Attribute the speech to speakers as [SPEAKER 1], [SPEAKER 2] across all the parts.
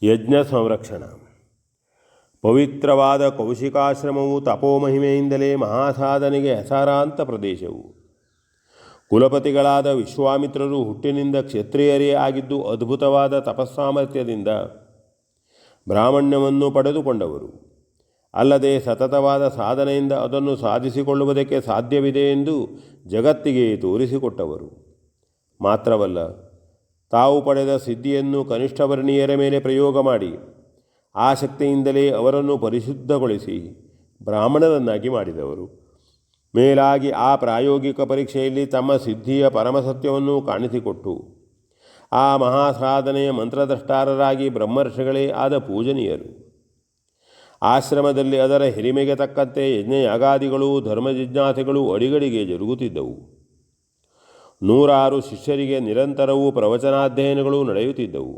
[SPEAKER 1] ಯಜ್ಞ ಸಂರಕ್ಷಣ. ಪವಿತ್ರವಾದ ಕೌಶಿಕಾಶ್ರಮವು ತಪೋಮಹಿಮೆಯಿಂದಲೇ ಮಹಾಸಾಧನೆಗೆ ಹೆಸರಾಂತ ಪ್ರದೇಶವು. ಕುಲಪತಿಗಳಾದ ವಿಶ್ವಾಮಿತ್ರರು ಹುಟ್ಟಿನಿಂದ ಕ್ಷತ್ರಿಯರೇ ಆಗಿದ್ದು ಅದ್ಭುತವಾದ ತಪಸ್ಸಾಮರ್ಥ್ಯದಿಂದ ಬ್ರಾಹ್ಮಣ್ಯವನ್ನು ಪಡೆದುಕೊಂಡವರು. ಅಲ್ಲದೆ ಸತತವಾದ ಸಾಧನೆಯಿಂದ ಅದನ್ನು ಸಾಧಿಸಿಕೊಳ್ಳುವುದಕ್ಕೆ ಸಾಧ್ಯವಿದೆ ಎಂದು ಜಗತ್ತಿಗೆ ತೋರಿಸಿಕೊಟ್ಟವರು. ಮಾತ್ರವಲ್ಲ, ತಾವು ಪಡೆದ ಸಿದ್ಧಿಯನ್ನು ಕನಿಷ್ಠ ವರ್ಣೀಯರ ಮೇಲೆ ಪ್ರಯೋಗ ಮಾಡಿ ಆ ಶಕ್ತಿಯಿಂದಲೇ ಅವರನ್ನು ಪರಿಶುದ್ಧಗೊಳಿಸಿ ಬ್ರಾಹ್ಮಣರನ್ನಾಗಿ ಮಾಡಿದವರು. ಮೇಲಾಗಿ ಆ ಪ್ರಾಯೋಗಿಕ ಪರೀಕ್ಷೆಯಲ್ಲಿ ತಮ್ಮ ಸಿದ್ಧಿಯ ಪರಮಸತ್ಯವನ್ನು ಕಾಣಿಸಿಕೊಟ್ಟು ಆ ಮಹಾಸಾಧನೆಯ ಮಂತ್ರದ್ರಷ್ಟಾರರಾಗಿ ಬ್ರಹ್ಮರ್ಷಿಗಳೇ ಆದ ಪೂಜನೀಯರು. ಆಶ್ರಮದಲ್ಲಿ ಅದರ ಹಿರಿಮೆಗೆ ತಕ್ಕಂತೆ ಯಜ್ಞಯಾಗಾದಿಗಳು ಧರ್ಮಜಿಜ್ಞಾಸೆಗಳು ಅಡಿಗಡಿಗೆ ಜರುಗುತ್ತಿದ್ದವು. 100 ಶಿಷ್ಯರಿಗೆ ನಿರಂತರವೂ ಪ್ರವಚನಾಧ್ಯಯನಗಳು ನಡೆಯುತ್ತಿದ್ದವು.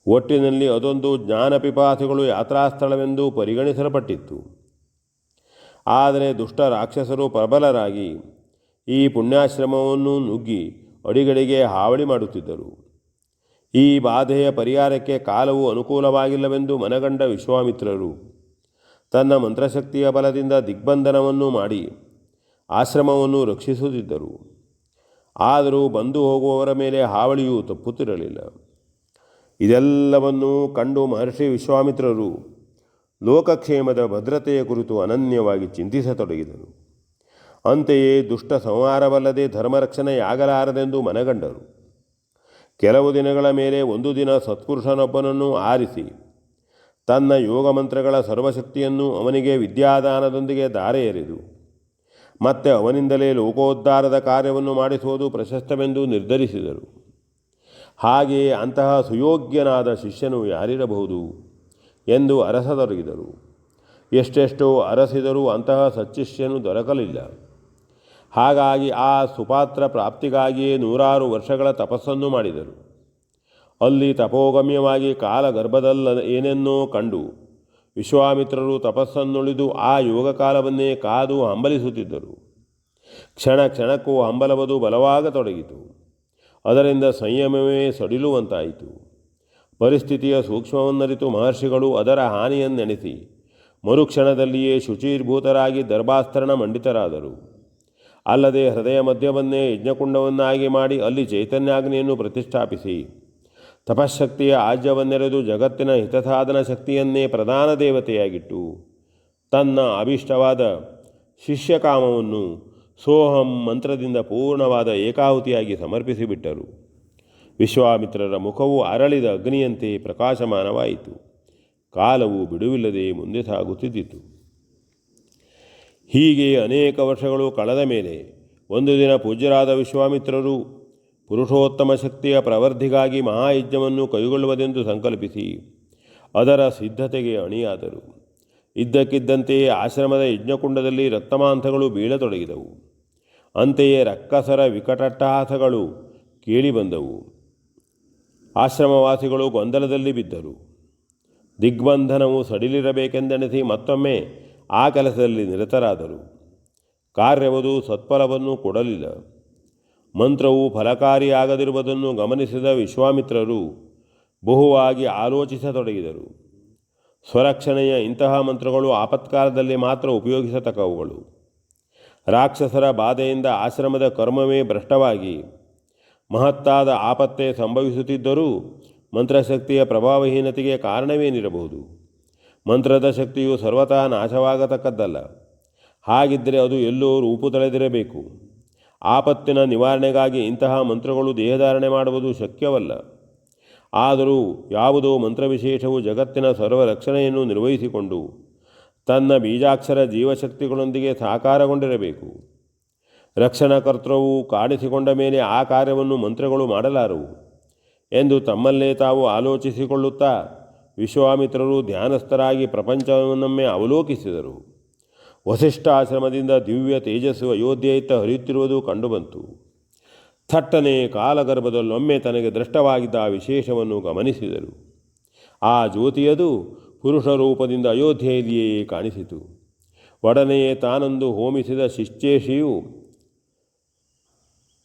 [SPEAKER 1] ಒಟ್ಟಿನಲ್ಲಿ ಅದೊಂದು ಜ್ಞಾನಪಿಪಾಸಿಗಳು ಯಾತ್ರಾಸ್ಥಳವೆಂದು ಪರಿಗಣಿಸಲ್ಪಟ್ಟಿತ್ತು. ಆದರೆ ದುಷ್ಟ ರಾಕ್ಷಸರು ಪ್ರಬಲರಾಗಿ ಈ ಪುಣ್ಯಾಶ್ರಮವನ್ನು ನುಗ್ಗಿ ಅಡಿಗಡಿಗೆ ಹಾವಳಿ ಮಾಡುತ್ತಿದ್ದರು. ಈ ಬಾಧೆಯ ಪರಿಹಾರಕ್ಕೆ ಕಾಲವು ಅನುಕೂಲವಾಗಿಲ್ಲವೆಂದು ಮನಗಂಡ ವಿಶ್ವಾಮಿತ್ರರು ತನ್ನ ಮಂತ್ರಶಕ್ತಿಯ ಬಲದಿಂದ ದಿಗ್ಬಂಧನವನ್ನು ಮಾಡಿ ಆಶ್ರಮವನ್ನು ರಕ್ಷಿಸುತ್ತಿದ್ದರು. ಆದರೂ ಬಂದು ಹೋಗುವವರ ಮೇಲೆ ಹಾವಳಿಯೂ ತಪ್ಪುತ್ತಿರಲಿಲ್ಲ. ಇದೆಲ್ಲವನ್ನೂ ಕಂಡು ಮಹರ್ಷಿ ವಿಶ್ವಾಮಿತ್ರರು ಲೋಕಕ್ಷೇಮದ ಭದ್ರತೆಯ ಕುರಿತು ಅನನ್ಯವಾಗಿ ಚಿಂತಿಸತೊಡಗಿದರು. ಅಂತೆಯೇ ದುಷ್ಟ ಸಂಹಾರವಲ್ಲದೆ ಧರ್ಮರಕ್ಷಣೆಯಾಗಲಾರದೆಂದು ಮನಗಂಡರು. ಕೆಲವು ದಿನಗಳ ಮೇಲೆ ಒಂದು ದಿನ ಸತ್ಪುರುಷನೊಬ್ಬನನ್ನು ಆರಿಸಿ ತನ್ನ ಯೋಗ ಮಂತ್ರಗಳ ಸರ್ವಶಕ್ತಿಯನ್ನು ಅವನಿಗೆ ವಿದ್ಯಾದಾನದೊಂದಿಗೆ ಧಾರೆ ಎರೆದು ಮತ್ತೆ ಅವನಿಂದಲೇ ಲೋಕೋದ್ಧಾರದ ಕಾರ್ಯವನ್ನು ಮಾಡಿಸುವುದು ಪ್ರಶಸ್ತವೆಂದು ನಿರ್ಧರಿಸಿದರು. ಹಾಗೆಯೇ ಅಂತಹ ಸುಯೋಗ್ಯನಾದ ಶಿಷ್ಯನು ಯಾರಿರಬಹುದು ಎಂದು ಅರಸತೊಡಗಿದರು. ಎಷ್ಟೆಷ್ಟೋ ಅರಸಿದರೂ ಅಂತಹ ಸಚ್ಚಿಷ್ಯನು ದೊರಕಲಿಲ್ಲ. ಹಾಗಾಗಿ ಆ ಸುಪಾತ್ರ ಪ್ರಾಪ್ತಿಗಾಗಿಯೇ 100 ವರ್ಷಗಳ ತಪಸ್ಸನ್ನು ಮಾಡಿದರು. ಅಲ್ಲಿ ತಪೋಗಮ್ಯವಾಗಿ ಕಾಲಗರ್ಭದಲ್ಲ ಏನೆನ್ನೋ ಕಂಡು ವಿಶ್ವಾಮಿತ್ರರು ತಪಸ್ಸನ್ನುಳಿದು ಆ ಯೋಗಕಾಲವನ್ನೇ ಕಾದು ಹಂಬಲಿಸುತ್ತಿದ್ದರು. ಕ್ಷಣ ಕ್ಷಣಕ್ಕೂ ಹಂಬಲವದು ಬಲವಾಗತೊಡಗಿತು. ಅದರಿಂದ ಸಂಯಮವೇ ಸಡಿಲುವಂತಾಯಿತು. ಪರಿಸ್ಥಿತಿಯ ಸೂಕ್ಷ್ಮವನ್ನರಿತು ಮಹರ್ಷಿಗಳು ಅದರ ಹಾನಿಯನ್ನೆಣಿಸಿ ಮರುಕ್ಷಣದಲ್ಲಿಯೇ ಶುಚೀರ್ಭೂತರಾಗಿ ದರ್ಭಾಸ್ತರಣ ಮಂಡಿತರಾದರು. ಅಲ್ಲದೆ ಹೃದಯ ಮಧ್ಯವನ್ನೇ ಯಜ್ಞಕುಂಡವನ್ನಾಗಿ ಮಾಡಿ ಅಲ್ಲಿ ಚೈತನ್ಯಾಗ್ನಿಯನ್ನು ಪ್ರತಿಷ್ಠಾಪಿಸಿ ತಪಶ್ಶಕ್ತಿಯ ಆಜ್ಯವನ್ನೆರೆದು ಜಗತ್ತಿನ ಹಿತಸಾಧನ ಶಕ್ತಿಯನ್ನೇ ಪ್ರಧಾನ ದೇವತೆಯಾಗಿಟ್ಟು ತನ್ನ ಅಭಿಷ್ಟವಾದ ಶಿಷ್ಯಕಾಮವನ್ನು ಸೋಹಂ ಮಂತ್ರದಿಂದ ಪೂರ್ಣವಾದ ಏಕಾಹುತಿಯಾಗಿ ಸಮರ್ಪಿಸಿಬಿಟ್ಟರು. ವಿಶ್ವಾಮಿತ್ರರ ಮುಖವು ಅರಳಿದ ಅಗ್ನಿಯಂತೆ ಪ್ರಕಾಶಮಾನವಾಯಿತು. ಕಾಲವು ಬಿಡುವಿಲ್ಲದೆ ಮುಂದೆ ಸಾಗುತ್ತಿದ್ದಿತು. ಹೀಗೆ ಅನೇಕ ವರ್ಷಗಳು ಕಳೆದ ಮೇಲೆ ಒಂದು ದಿನ ಪೂಜ್ಯರಾದ ವಿಶ್ವಾಮಿತ್ರರು ಪುರುಷೋತ್ತಮ ಶಕ್ತಿಯ ಪ್ರವರ್ಧಿಗಾಗಿ ಮಹಾಯಜ್ಞವನ್ನು ಕೈಗೊಳ್ಳುವುದೆಂದು ಸಂಕಲ್ಪಿಸಿ ಅದರ ಸಿದ್ಧತೆಗೆ ಅಣಿಯಾದರು. ಇದ್ದಕ್ಕಿದ್ದಂತೆಯೇ ಆಶ್ರಮದ ಯಜ್ಞಕುಂಡದಲ್ಲಿ ರಕ್ತಮಾಂಸಗಳು ಬೀಳತೊಡಗಿದವು. ಅಂತೆಯೇ ರಕ್ಕಸರ ವಿಕಟಟ್ಟಹಾಸಗಳು ಕೇಳಿಬಂದವು. ಆಶ್ರಮವಾಸಿಗಳು ಗೊಂದಲದಲ್ಲಿ ಬಿದ್ದರು. ದಿಗ್ಬಂಧನವು ಸಡಿಲಿರಬೇಕೆಂದೆಣಿಸಿ ಮತ್ತೊಮ್ಮೆ ಆ ಕೆಲಸದಲ್ಲಿ ನಿರತರಾದರು. ಕಾರ್ಯವದು ಸತ್ಫಲವನ್ನು ಕೊಡಲಿಲ್ಲ. ಮಂತ್ರವು ಫಲಕಾರಿಯಾಗದಿರುವುದನ್ನು ಗಮನಿಸಿದ ವಿಶ್ವಾಮಿತ್ರರು ಬಹುವಾಗಿ ಆಲೋಚಿಸತೊಡಗಿದರು. ಸ್ವರಕ್ಷಣೆಯ ಇಂತಹ ಮಂತ್ರಗಳು ಆಪತ್ಕಾಲದಲ್ಲಿ ಮಾತ್ರ ಉಪಯೋಗಿಸತಕ್ಕವುಗಳು. ರಾಕ್ಷಸರ ಬಾಧೆಯಿಂದ ಆಶ್ರಮದ ಕರ್ಮವೇ ಭ್ರಷ್ಟವಾಗಿ ಮಹತ್ತಾದ ಆಪತ್ತೇ ಸಂಭವಿಸುತ್ತಿದ್ದರೂ ಮಂತ್ರಶಕ್ತಿಯ ಪ್ರಭಾವಹೀನತೆಗೆ ಕಾರಣವೇನಿರಬಹುದು? ಮಂತ್ರದ ಶಕ್ತಿಯು ಸರ್ವತಃ ನಾಶವಾಗತಕ್ಕದ್ದಲ್ಲ. ಹಾಗಿದ್ದರೆ ಅದು ಎಲ್ಲೋ ರೂಪು ತಳೆದಿರಬೇಕು. ಆಪತ್ತಿನ ನಿವಾರಣೆಗಾಗಿ ಇಂತಹ ಮಂತ್ರಗಳು ದೇಹಧಾರಣೆ ಮಾಡುವುದು ಶಕ್ಯವಲ್ಲ. ಆದರೂ ಯಾವುದೋ ಮಂತ್ರವಿಶೇಷವು ಜಗತ್ತಿನ ಸರ್ವರಕ್ಷಣೆಯನ್ನು ನಿರ್ವಹಿಸಿಕೊಂಡು ತನ್ನ ಬೀಜಾಕ್ಷರ ಜೀವಶಕ್ತಿಗಳೊಂದಿಗೆ ಸಾಕಾರಗೊಂಡಿರಬೇಕು. ರಕ್ಷಣಾಕರ್ತೃವು ಕಾಣಿಸಿಕೊಂಡ ಮೇಲೆ ಆ ಕಾರ್ಯವನ್ನು ಮಂತ್ರಗಳು ಮಾಡಲಾರವು ಎಂದು ತಮ್ಮಲ್ಲೇ ತಾವು ಆಲೋಚಿಸಿಕೊಳ್ಳುತ್ತಾ ವಿಶ್ವಾಮಿತ್ರರು ಧ್ಯಾನಸ್ಥರಾಗಿ ಪ್ರಪಂಚವನ್ನೊಮ್ಮೆ ಅವಲೋಕಿಸಿದರು. ವಸಿಷ್ಠಾಶ್ರಮದಿಂದ ದಿವ್ಯ ತೇಜಸ್ಸು ಅಯೋಧ್ಯೆಯತ್ತ ಹರಿಯುತ್ತಿರುವುದು ಕಂಡುಬಂತು. ಥಟ್ಟನೆ ಕಾಲಗರ್ಭದಲ್ಲೊಮ್ಮೆ ತನಗೆ ದೃಷ್ಟವಾಗಿದ್ದ ಆ ವಿಶೇಷವನ್ನು ಗಮನಿಸಿದರು. ಆ ಜ್ಯೋತಿಯದು ಪುರುಷ ರೂಪದಿಂದ ಅಯೋಧ್ಯೆಯಲ್ಲಿಯೇ ಕಾಣಿಸಿತು. ಒಡನೆಯೇ ತಾನೊಂದು ಹೋಮಿಸಿದ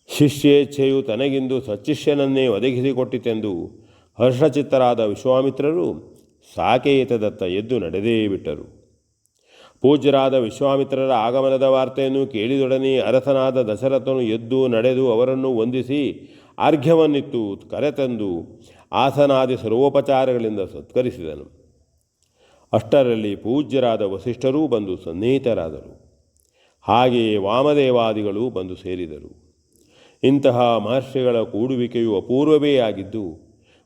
[SPEAKER 1] ಶಿಷ್ಯೇಚ್ಛೆಯು ತನಗಿಂದು ಸಚ್ಚಿಷ್ಯನನ್ನೇ ಒದಗಿಸಿಕೊಟ್ಟಿತೆಂದು ಹರ್ಷಚಿತ್ತರಾದ ವಿಶ್ವಾಮಿತ್ರರು ಸಾಕೇತದತ್ತ ಎದ್ದು ನಡೆದೇ ಬಿಟ್ಟರು. ಪೂಜ್ಯರಾದ ವಿಶ್ವಾಮಿತ್ರರ ಆಗಮನದ ವಾರ್ತೆಯನ್ನು ಕೇಳಿದೊಡನೆ ಅರಸನಾದ ದಶರಥನು ಎದ್ದು ನಡೆದು ಅವರನ್ನು ವಂದಿಸಿ ಅರ್ಘ್ಯವನ್ನಿತ್ತು ಕರೆತಂದು ಆಸನಾದಿ ಸರ್ವೋಪಚಾರಗಳಿಂದ ಸತ್ಕರಿಸಿದನು. ಅಷ್ಟರಲ್ಲಿ ಪೂಜ್ಯರಾದ ವಸಿಷ್ಠರೂ ಬಂದು ಸನ್ನಿಹಿತರಾದರು. ಹಾಗೆಯೇ ವಾಮದೇವಾದಿಗಳು ಬಂದು ಸೇರಿದರು. ಇಂತಹ ಮಹರ್ಷಿಗಳ ಕೂಡುವಿಕೆಯು ಅಪೂರ್ವವೇ ಆಗಿದ್ದು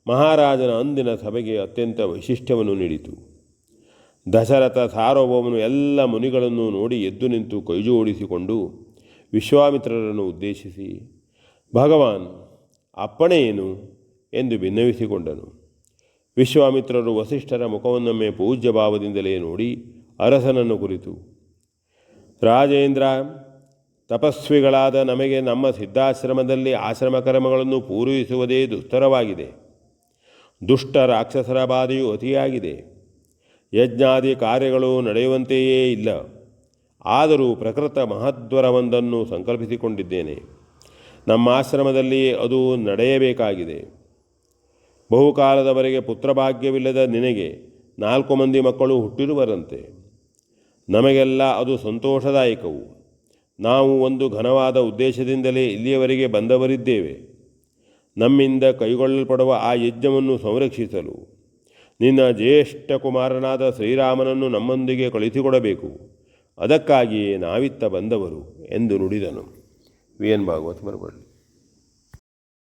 [SPEAKER 1] ಮಹಾರಾಜನ ಅಂದಿನ ಸಭೆಗೆ ಅತ್ಯಂತ ವೈಶಿಷ್ಟ್ಯವನ್ನು ನೀಡಿತು. ದಶರಥ ಸಾರ್ವಭೌಮನು ಎಲ್ಲ ಮುನಿಗಳನ್ನು ನೋಡಿ ಎದ್ದು ನಿಂತು ಕೈಜೋಡಿಸಿಕೊಂಡು ವಿಶ್ವಾಮಿತ್ರರನ್ನು ಉದ್ದೇಶಿಸಿ, ಭಗವಾನ್, ಅಪ್ಪಣೆ ಏನು ಎಂದು ಭಿನ್ನವಿಸಿಕೊಂಡನು. ವಿಶ್ವಾಮಿತ್ರರು ವಸಿಷ್ಠರ ಮುಖವನ್ನೊಮ್ಮೆ ಪೂಜ್ಯ ಭಾವದಿಂದಲೇ ನೋಡಿ ಅರಸನನ್ನು ಕುರಿತು, ರಾಜೇಂದ್ರ, ತಪಸ್ವಿಗಳಾದ ನಮಗೆ ನಮ್ಮ ಸಿದ್ಧಾಶ್ರಮದಲ್ಲಿ ಆಶ್ರಮ ಕರ್ಮಗಳನ್ನು ಪೂರೈಸುವುದೇ ದುಸ್ತರವಾಗಿದೆ. ದುಷ್ಟ ರಾಕ್ಷಸರ ಬಾಧೆಯು ಅತಿಯಾಗಿದೆ. ಯಜ್ಞಾದಿ ಕಾರ್ಯಗಳು ನಡೆಯುವಂತೆಯೇ ಇಲ್ಲ. ಆದರೂ ಪ್ರಕೃತ ಮಹದ್ವರವೊಂದನ್ನು ಸಂಕಲ್ಪಿಸಿಕೊಂಡಿದ್ದೇನೆ. ನಮ್ಮ ಆಶ್ರಮದಲ್ಲಿ ಅದು ನಡೆಯಬೇಕಾಗಿದೆ. ಬಹುಕಾಲದವರೆಗೆ ಪುತ್ರಭಾಗ್ಯವಿಲ್ಲದ ನಿನಗೆ 4 ಮಂದಿ ಮಕ್ಕಳು ಹುಟ್ಟಿರುವರಂತೆ. ನಮಗೆಲ್ಲ ಅದು ಸಂತೋಷದಾಯಕವು. ನಾವು ಒಂದು ಘನವಾದ ಉದ್ದೇಶದಿಂದಲೇ ಇಲ್ಲಿಯವರೆಗೆ ಬಂದವರಿದ್ದೇವೆ. ನಮ್ಮಿಂದ ಕೈಗೊಳ್ಳಲ್ಪಡುವ ಆ ಯಜ್ಞವನ್ನು ಸಂರಕ್ಷಿಸಲು ನಿನ್ನ ಜ್ಯೇಷ್ಠ ಕುಮಾರನಾದ ಶ್ರೀರಾಮನನ್ನು ನಮ್ಮೊಂದಿಗೆ ಕಳಿಸಿಕೊಡಬೇಕು. ಅದಕ್ಕಾಗಿಯೇ ನಾವಿತ್ತ ಬಂದವರು ಎಂದು ನುಡಿದನು. V N Bhagwat Baraballi.